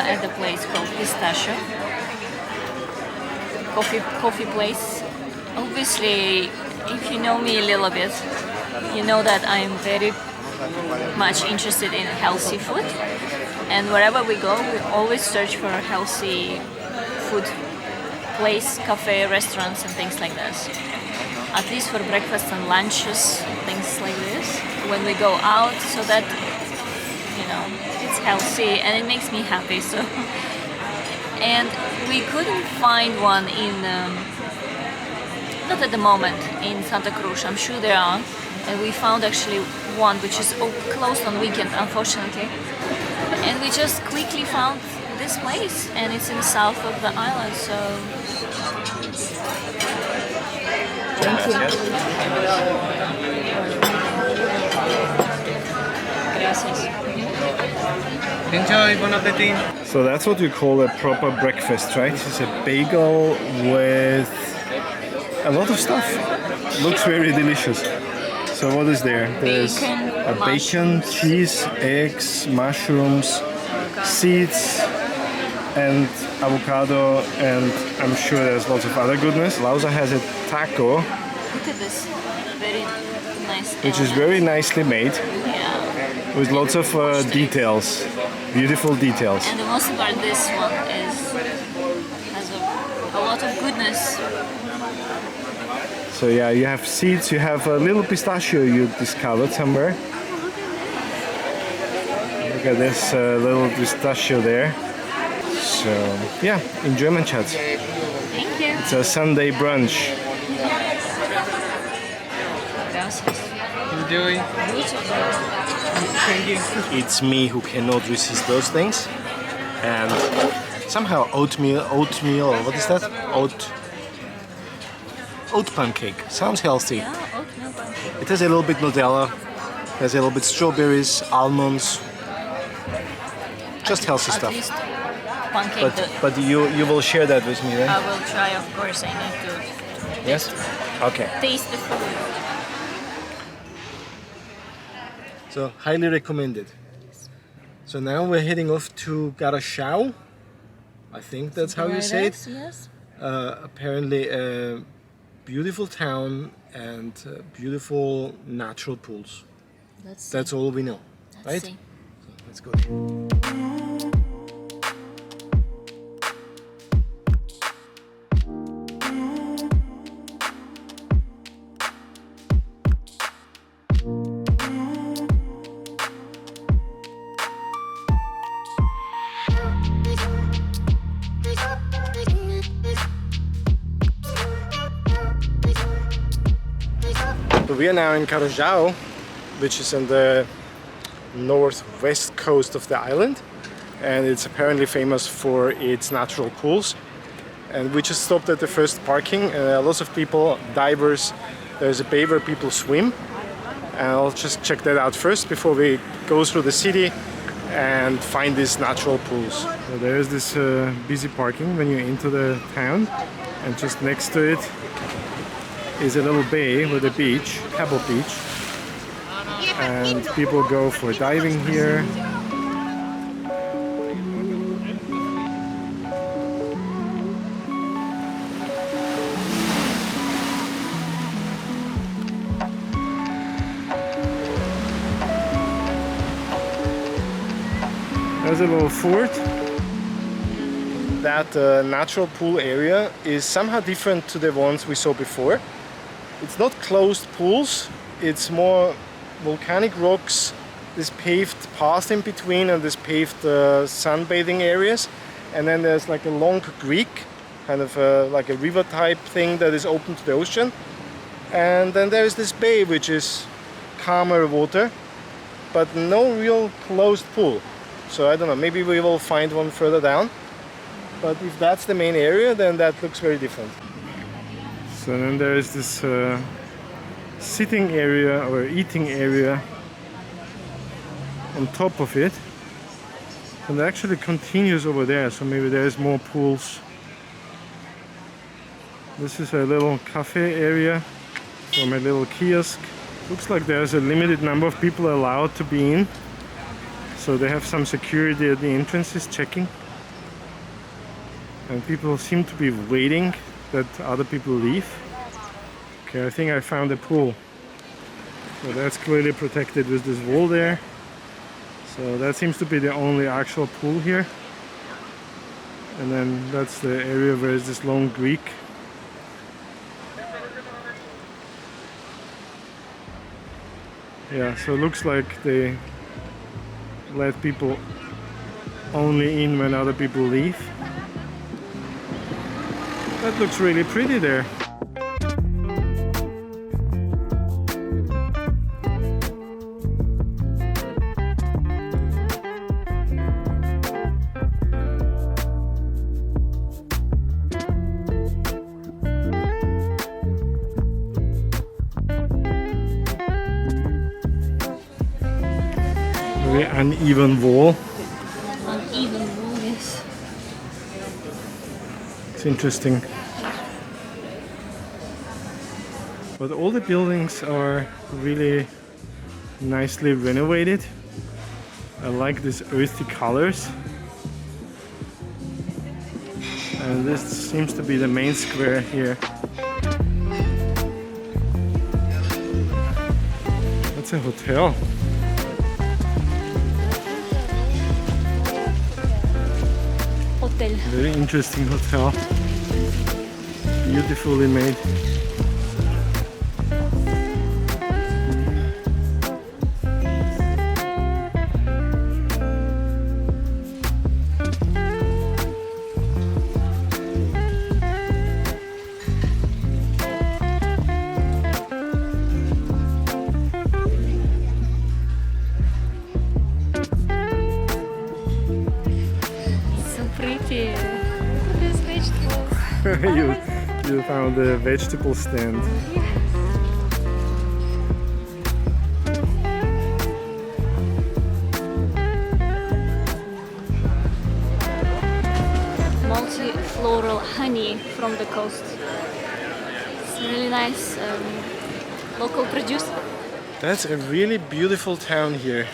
at the place called Pistachio. Coffee place. Obviously, if you know me a little bit, you know that I'm very much interested in healthy food. And wherever we go, we always search for a healthy food place, cafe, restaurants and things like this. At least for breakfast and lunches, things like this. When we go out, so that, you know, it's healthy and it makes me happy. So, and we couldn't find one in, not at the moment, in Santa Cruz. I'm sure there are. And we found actually one which is closed on weekend, unfortunately. And we just quickly found this place, and it's in the south of the island, so... Thank you. Gracias. Enjoy, bon appetit. So that's what you call a proper breakfast, right? It's a bagel with a lot of stuff. Looks very delicious. So what is there? There's a bacon, cheese, eggs, mushrooms, seeds, and avocado, and I'm sure there's lots of other goodness. Lausa has a taco. Look at this, very nice. Which is very nicely made. Yeah. With lots of details, beautiful details. And the most part, this one has a lot of goodness. So yeah, you have seeds, you have a little pistachio you discovered somewhere. Look at this little pistachio there. So yeah, enjoy my chat. Thank you. It's a Sunday brunch. Enjoy. Thank you. It's me who cannot resist those things. And somehow oatmeal, what is that? Oat pancake. Sounds healthy. Yeah, oatmeal pancake. It has a little bit Nutella, has a little bit strawberries, almonds. Just healthy At stuff. least pancake. But you will share that with me, right? I will try, of course. I need to Yes? Okay. taste the food. So, highly recommended. So now we're heading off to Garachico. I think that's how you say it. Yes. Apparently a beautiful town and beautiful natural pools. That's all we know, right? See. So, let's go. So we are now in Garachico, which is on the northwest coast of the island, and it's apparently famous for its natural pools. And we just stopped at the first parking. Lots of people, divers. There's a bay where people swim, and I'll just check that out first before we go through the city and find these natural pools. So there's this busy parking when you enter the town, and just next to it is a little bay with a beach, Pebble Beach, and people go for diving here. There's a little fort. That natural pool area is somehow different to the ones we saw before. It's not closed pools, it's more volcanic rocks, this paved path in between and this paved sunbathing areas. And then there's like a long creek, kind of like a river type thing that is open to the ocean. And then there's this bay which is calmer water, but no real closed pool. So I don't know, maybe we will find one further down. But if that's the main area, then that looks very different. So then there is this sitting area or eating area on top of it, and it actually continues over there, so maybe there's more pools. This is a little cafe area from a little kiosk. Looks like there's a limited number of people allowed to be in, so they have some security at the entrances checking. and people seem to be waiting that other people leave. Okay, I think I found a pool. So that's clearly protected with this wall there. So that seems to be the only actual pool here. And then that's the area where is this long creek. Yeah, so it looks like they let people only in when other people leave. That looks really pretty there. Very uneven wall. Uneven wall, yes. It's interesting. But all the buildings are really nicely renovated. I like these earthy colors. And this seems to be the main square here. That's a hotel. Hotel. Very interesting hotel. Beautifully made. Pretty. Look at these vegetables. you found a vegetable stand. Multi-floral honey from the coast. It's really nice local produce. That's a really beautiful town here.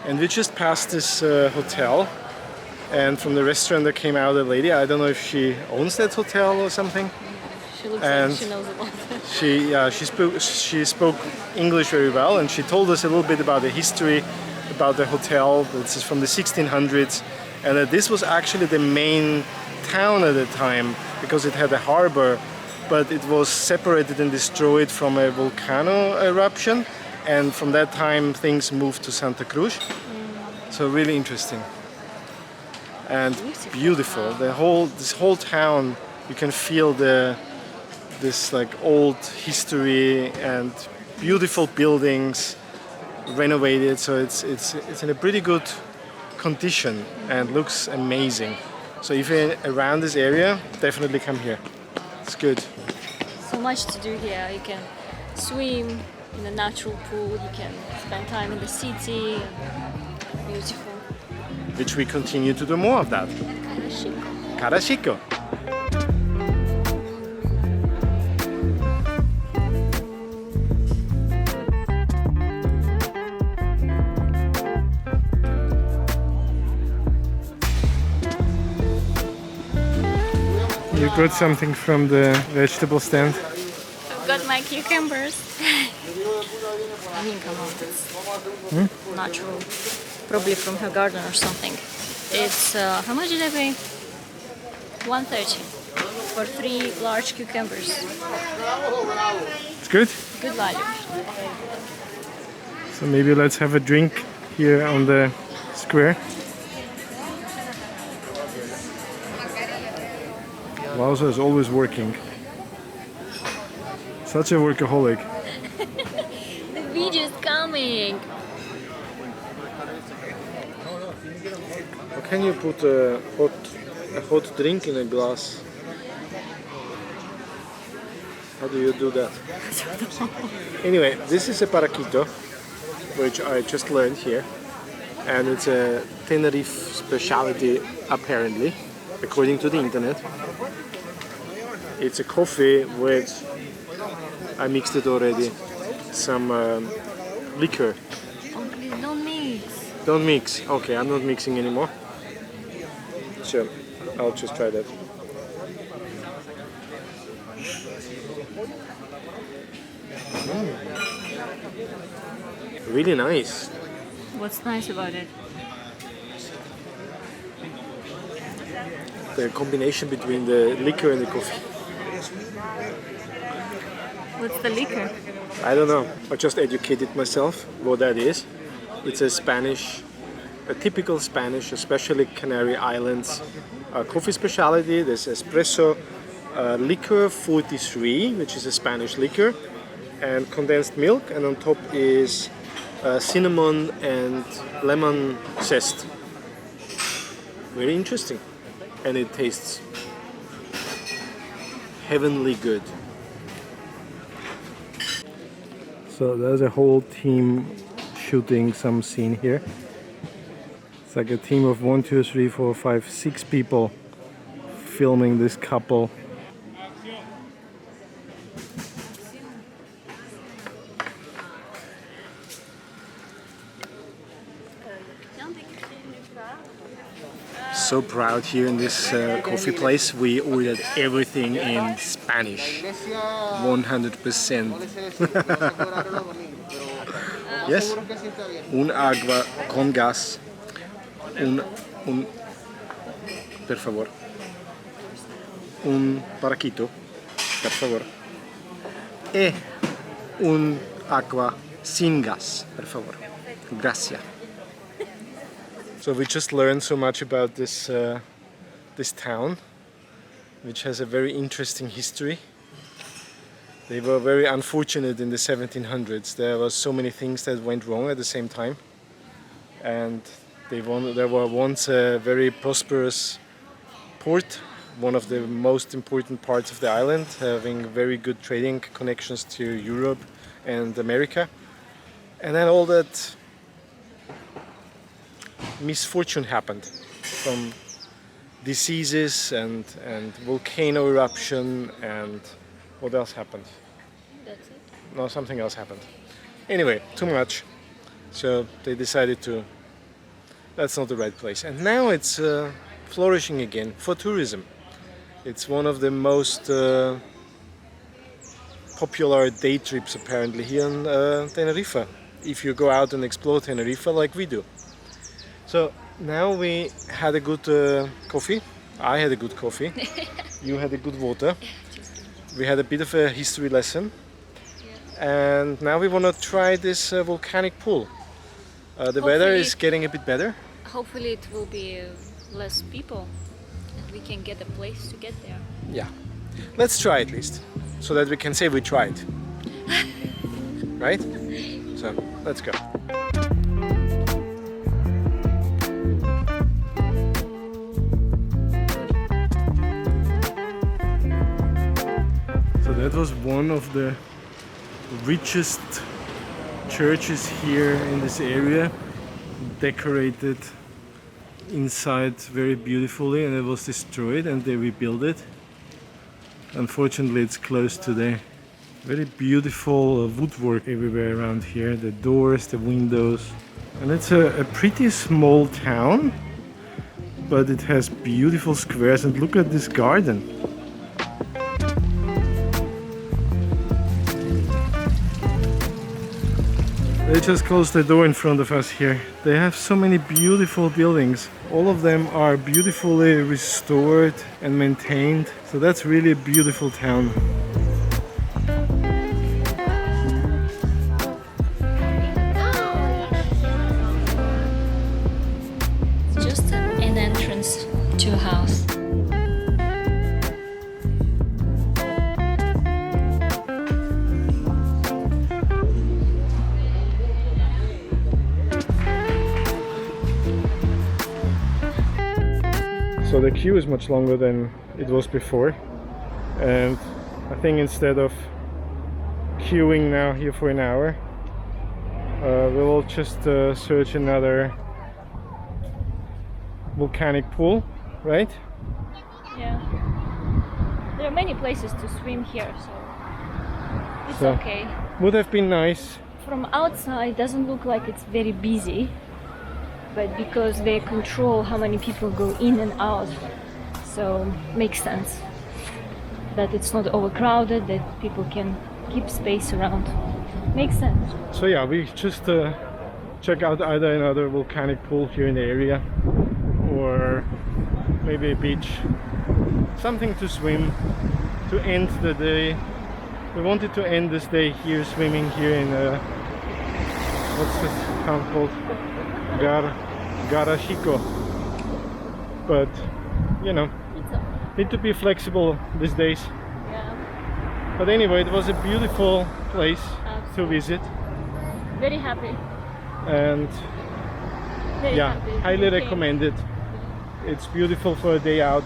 And we just passed this hotel. And from the restaurant there came out a lady. I don't know if she owns that hotel or something. She looks like she knows a lot. She spoke English very well, and she told us a little bit about the history, about the hotel. This is from the 1600s, and that this was actually the main town at the time because it had a harbor, but it was separated and destroyed from a volcano eruption, and from that time things moved to Santa Cruz. So really interesting. And beautiful. This whole town, you can feel this like old history and beautiful buildings, renovated. So it's in a pretty good condition and looks amazing. So if you're around this area, definitely come here. It's good. So much to do here. You can swim in a natural pool. You can spend time in the city. Beautiful. Which we continue to do more of that. Garachico. Garachico. You got something from the vegetable stand? I've got my cucumbers. I mean, come on, it's natural. Probably from her garden or something. It's, how much did I pay? $1.30 for 3 large cucumbers. It's good? Good value. So maybe let's have a drink here on the square. Wowza is always working. Such a workaholic. The video is coming. How can you put a hot drink in a glass? How do you do that? Anyway, this is a paraquito, which I just learned here, and it's a Tenerife specialty apparently, according to the internet. It's a coffee with, I mixed it already, some liquor. Oh, please don't mix. Don't mix. Okay, I'm not mixing anymore. So I'll just try that. Really nice. What's nice about it? The combination between the liquor and the coffee. What's the liquor? I don't know. I just educated myself what that is. It's a typical Spanish, especially Canary Islands coffee specialty. There's espresso, liquor 43, which is a Spanish liquor, and condensed milk, and on top is cinnamon and lemon zest. Very interesting, and it tastes heavenly good. So there's a whole team shooting some scene here. It's like a team of 1, 2, 3, 4, 5, 6 people filming this couple. So proud here in this coffee place. We ordered everything in Spanish, 100%. Yes? Un agua con gas. Per favor. Un paraquito, per favor. E un agua sin gas, per favor. Gracias. So we just learned so much about this town, which has a very interesting history. They were very unfortunate in the 1700s. There were so many things that went wrong at the same time, and there were once a very prosperous port, one of the most important parts of the island, having very good trading connections to Europe and America. And then all that misfortune happened from diseases and volcano eruption, and what else happened? That's it. No, something else happened. Anyway, too much. So they decided that's not the right place. And now it's flourishing again for tourism. It's one of the most popular day trips apparently here in Tenerife, if you go out and explore Tenerife like we do. So now we had a good coffee. I had a good coffee. You had a good water. We had a bit of a history lesson. And now we want to try this volcanic pool. The weather is getting a bit better. Hopefully it will be less people and we can get a place to get there. Yeah. Let's try at least, so that we can say we tried. Right? So, let's go. So that was one of the richest churches here in this area, decorated inside very beautifully, and it was destroyed and they rebuilt it. Unfortunately it's closed today. Very beautiful woodwork everywhere around here, the doors, the windows, and it's a pretty small town, but it has beautiful squares, and look at this garden. They just closed the door in front of us here. They have so many beautiful buildings. All of them are beautifully restored and maintained. So that's really a beautiful town. It's just an entrance to a house. So the queue is much longer than it was before, and I think instead of queuing now here for an hour, we will just search another volcanic pool, right? Yeah. There are many places to swim here, so it's So, okay. would have been nice. From outside, it doesn't look like it's very busy, but because they control how many people go in and out, so makes sense that it's not overcrowded, that people can keep space around. Makes sense. So yeah, we just check out either another volcanic pool here in the area, or maybe a beach, something to swim to end the day. We wanted to end this day here swimming here in what's this town called? Garachico. But you know, need to be flexible these days. Yeah. But anyway, it was a beautiful place to visit, Very happy. and Very yeah, happy. highly Okay. recommend it. It's beautiful for a day out.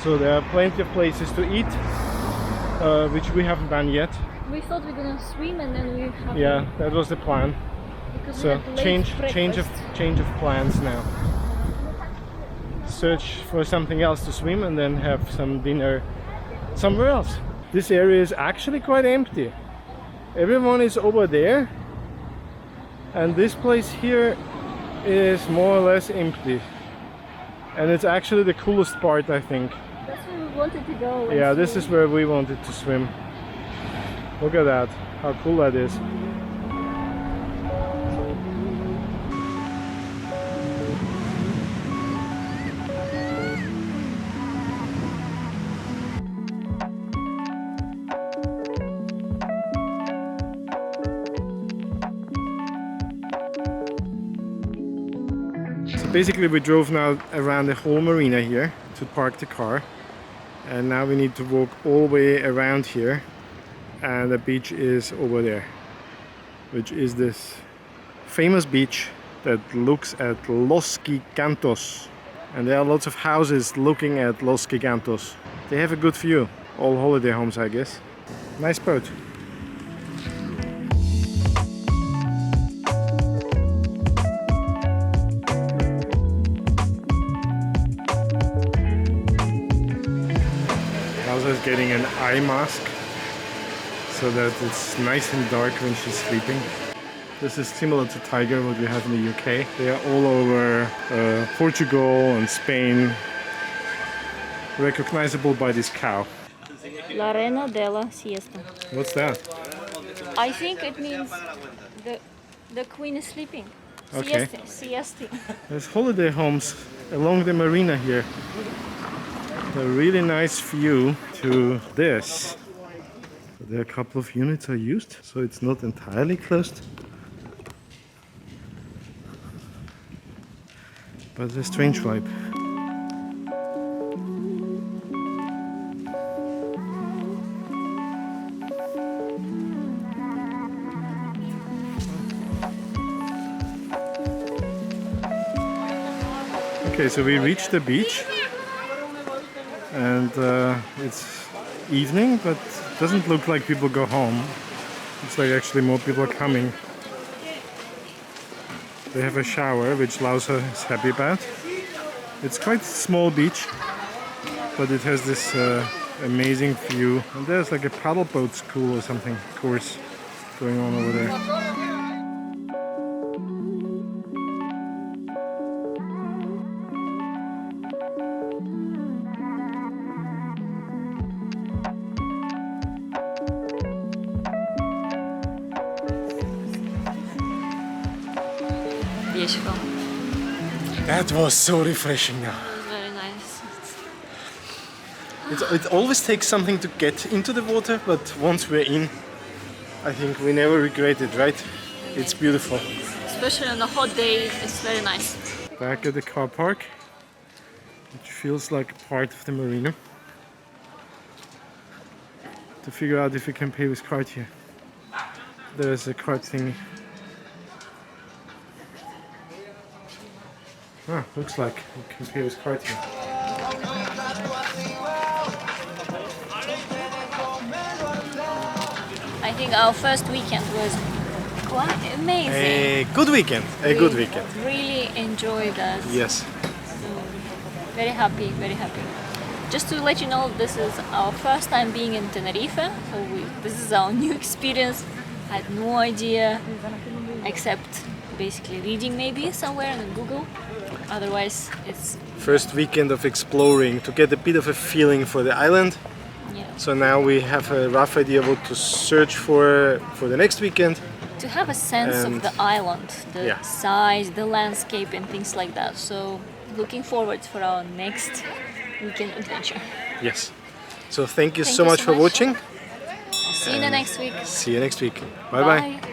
So there are plenty of places to eat, which we haven't done yet. We thought we were gonna swim and then we have Yeah, that was the plan. because we So had late change of plans now. Search for something else to swim and then have some dinner somewhere else. This area is actually quite empty. Everyone is over there, and this place here is more or less empty. And it's actually the coolest part, I think. That's where we wanted to go. and Yeah, this swim. is where we wanted to swim. Look at that, how cool that is. So basically we drove now around the whole marina here to park the car, and now we need to walk all the way around here, and the beach is over there, which is this famous beach that looks at Los Gigantes, and there are lots of houses looking at Los Gigantes. They have a good view, all holiday homes, I guess. Nice boat. Elsa is getting an eye mask so that it's nice and dark when she's sleeping. This is similar to tiger, what we have in the UK. They are all over Portugal and Spain, recognizable by this cow. La Reina de la Siesta. What's that? I think it means the queen is sleeping. Okay. Siesta. There's holiday homes along the marina here. A really nice view to this. There are a couple of units are used, so it's not entirely closed. But it's a strange vibe. Okay, so we reached the beach, and it's evening, but it doesn't look like people go home. It's like actually more people are coming. They have a shower, which Lausa is happy about. It's quite a small beach, but it has this amazing view. And there's like a paddle boat school or something, course going on over there. Beautiful. That was so refreshing now. It was very nice. It always takes something to get into the water, but once we're in, I think we never regret it, right? It's beautiful. Especially on a hot day, it's very nice. Back at the car park, which feels like part of the marina. To figure out if we can pay with card here. There's a card thing. Ah, looks like we can pay with card here. I think our first weekend was quite amazing. A good weekend. A good weekend. Really enjoyed us. Yes. Very happy, very happy. Just to let you know, this is our first time being in Tenerife, so this is our new experience. I had no idea, except basically reading maybe somewhere on Google. Otherwise, it's First weekend of exploring to get a bit of a feeling for the island. yeah. So now we have a rough idea what to search for the next weekend. To have a sense of And- the island, the Yeah. size, the landscape, and things like that. So, looking forward for our next weekend adventure. Yes. So thank you Thank so you much so for much. watching. See you in the next week. See you next week. Bye bye.